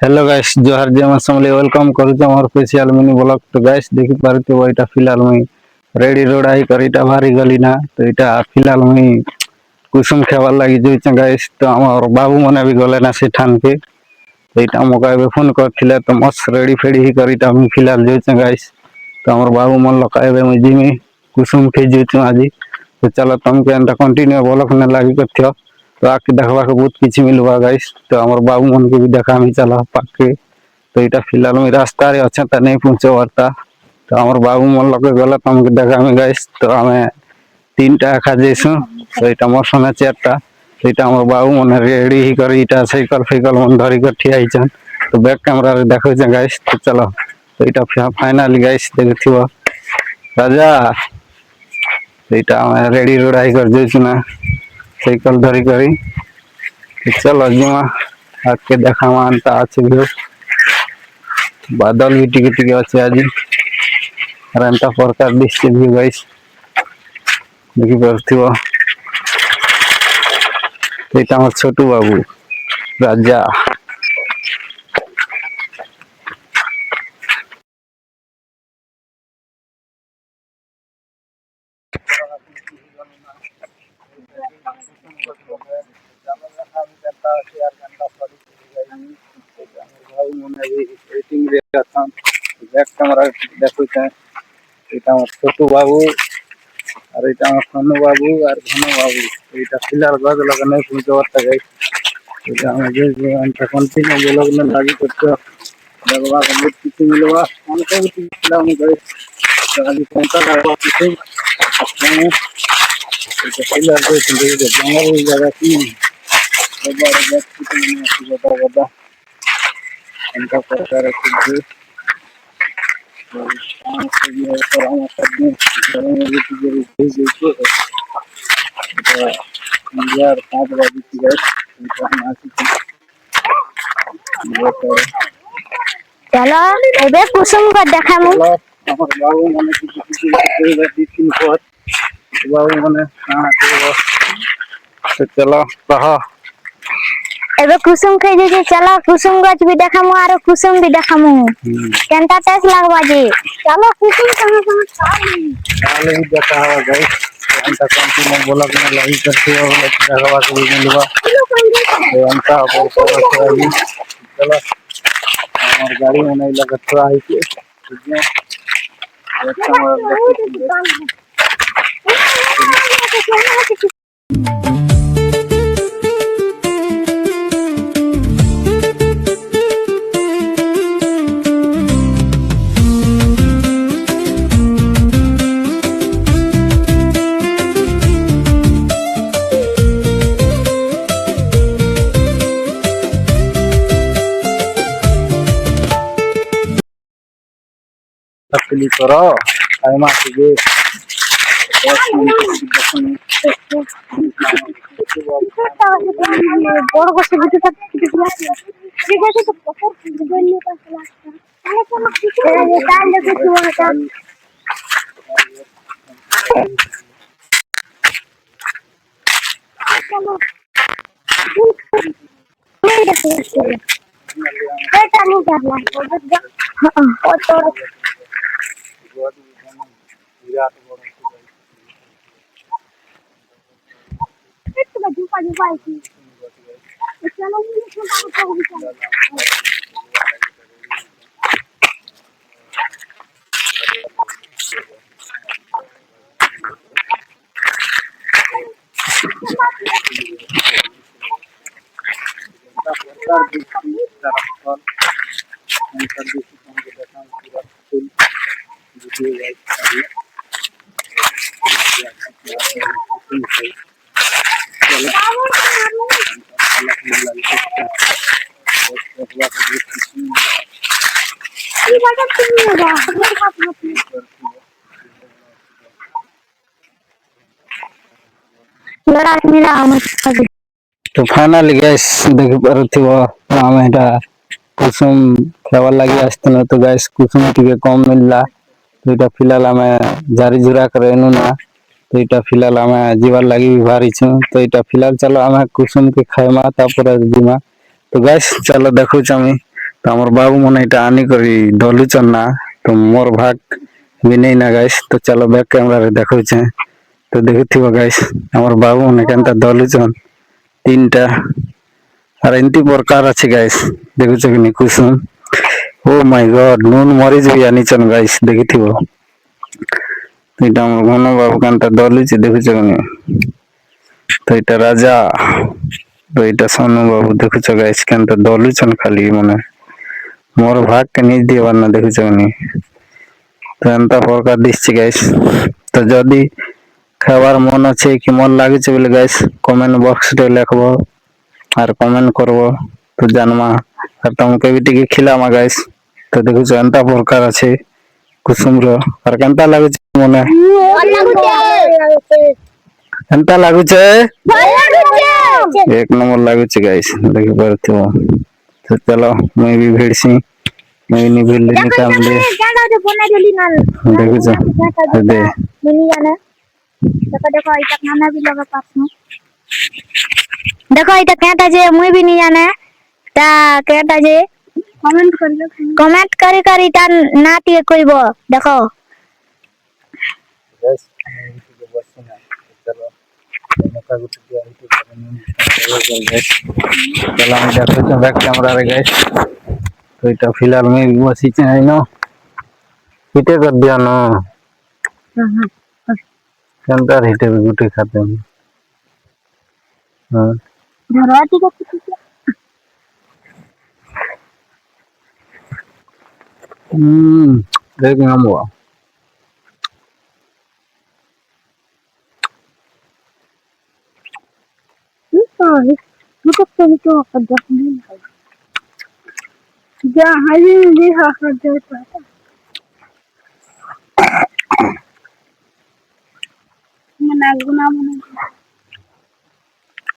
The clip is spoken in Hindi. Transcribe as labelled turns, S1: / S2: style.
S1: हेलो गाइस जोहार जे समले वेलकम करूँ मोर स्पेशल मिनी ब्लॉग। तो गाइस देखि पारते एटा फिलहाल मुई रेडी रोडाई करीटा भारी गली ना। तो एटा फिलहाल मुई कुसुम खेवार लगी जोइछ गाइस। तो हमर बाबू मने भी गले ना से ठान के। तो एटा मोका फोन करथिले तो मस्त रेडी फेडी ही करीटा मुई फिलहाल जोइछ गाइस। तो हमर बाबू मन लकाइबे मुई जिमी कुसुम खे जोइछ आजी। तो चलो तुमके एंटा कंटिन्यू ब्लॉग ने लागी करथियो। तो आके देखवा के बहुत किछि मिलवा गाइस। तो हमर बाबू मन के भी देखा मी चला पाके। तो इटा फिलहाल मैं रास्ता रे अच्छा त नहीं पहुंचे वार्ता। तो हमर बाबू मन लगे गला तुमके देखा मी गाइस। तो हमें तीनटा खा जैसु। तो इटा मोर सने चारटा। तो इटा हमर बाबू मन रेडी ही करी इटा साइकिल फाइकल मन धरी के ठिया हिचन। तो बैक कैमरा रे देखो छ गाइस। तो चलो तो इटा फाइनली गाइस देखथिबो राजा। तो इटा हमें रेडी रोडाई कर जैसु ना साइकिल धरी करी। चलो जिमा आके देखा मानता अच्छे भी बादल भी टिके टिके अच्छे आज एंता प्रकार दृश्य भी गाइस देखि पारथिबो। एटा हमर छोटू बाबू राजा। छोटू बाबू और इटा सोनू बाबू और घनू बाबू। इटा फिलहाल गज लगे नहीं पहुंचे वार्ता गाइस। इटा हम जे अंत कंटिन्यू ब्लॉग में लागी करते लगवा के बहुत किछि मिलवा हमको भी खिलाओ गाइस। तो आज सेंटर लगवा किछि इटा फिलहाल जो जंगल जगह की बारे बात किछि बता बता इनका प्रकार है।
S2: चलो एबे कुसुम को देखा मु
S1: बाबू मने चलो कहा
S2: एबे कुसुम के जे चलो कुसुम गछ भी देखा मु और कुसुम भी देखा मु केनता टेस्ट लागबा जे चलो कुसुम
S1: चाले ही देखा है गाइस। अंता कंटिन्यू ब्लॉग में लागी करते हो देखवा के मिलवा अंता बहुत चलो हमार गाड़ी में नहीं लगा थोड़ा है के तकली करो टाइम आके
S2: बड़ को से बिते तक ठीक है तो पकड़ गोली का चला अरे चलो ये कान लगे तू वहां चलो बेटा नहीं करना हां और
S1: तो फाइनली गाइस देखि पारथिबो हम एटा कुसुम खेवार लगी आस्तन। तो गाइस कुसुम टिके कम मिलला। तो इटा फिलहाल हमें जारी जुरा करेनु ना। तो इटा फिलहाल हमें जीवार लगी भी भारी छु। तो इटा फिलहाल चलो हमें कुसुम के खाइमा तापर जिमा। तो गाइस चलो देखो छमी তো আমার বাবু মনে এটা আনি করি দলুচন না তো মোর ভাগ भी नहीं ना गाइस तो चलो बैक कैमरा रे देखो छे तो देखिथिबो गाइस আমার বাবু মনে কেনটা দলুচন তিনটা আর এন্তি প্রকার আছে গাইস দেখুছ কি নি কুসুম ও মাই গড নুন মরিচ भी আনিছন গাইস দেখিথিবো এটা আমার ঘন বাবু কেনটা দলুচি দেখুছ কি নি তো এটা রাজা তো এটা সোনু বাবু দেখুছ গাইস কেনটা দলুচন খালি মনে মোর ভাগ কে নিজ দিবার না দেখুছ কি নি তো এন্তা প্রকার দিচ্ছি গাইস তো যদি খাবার মন আছে কি মন লাগিছে বলে গাইস কমেন্ট বক্স রে লিখবো আর কমেন্ট করবো তো জানমা আর তোমাকে भी টিকে খিলামা গাইস তো দেখুছ এন্তা প্রকার আছে কুসুম র আর কেনতা লাগুছে মনে এন্তা লাগুছে এক নম্বর লাগুছে গাইস দেখি পারথিব তো চলো मैं भी भिड़सी मैं नहीं भिड़ लेनी काम दे দেখুছ দে
S2: देखो इटा खाना भी लगा पास में देखो इटा कहता जे मुई भी नहीं जाने ता कहता जे कमेंट करी करी ता नाती कोइबो देखो
S1: गाइस चलो मौका को दिया चलो हम देखते हैं बैक कैमरा रे गाइस तो এটা फिलहाल में बसी है ना हिटे कर दिया ना कंटा हिटे भी गुटे खाते हैं हां
S2: धरवाती को
S1: देख हम हुआ
S2: तो कर नहीं जा हाली नहीं हा कर दे पाता मना गुना मना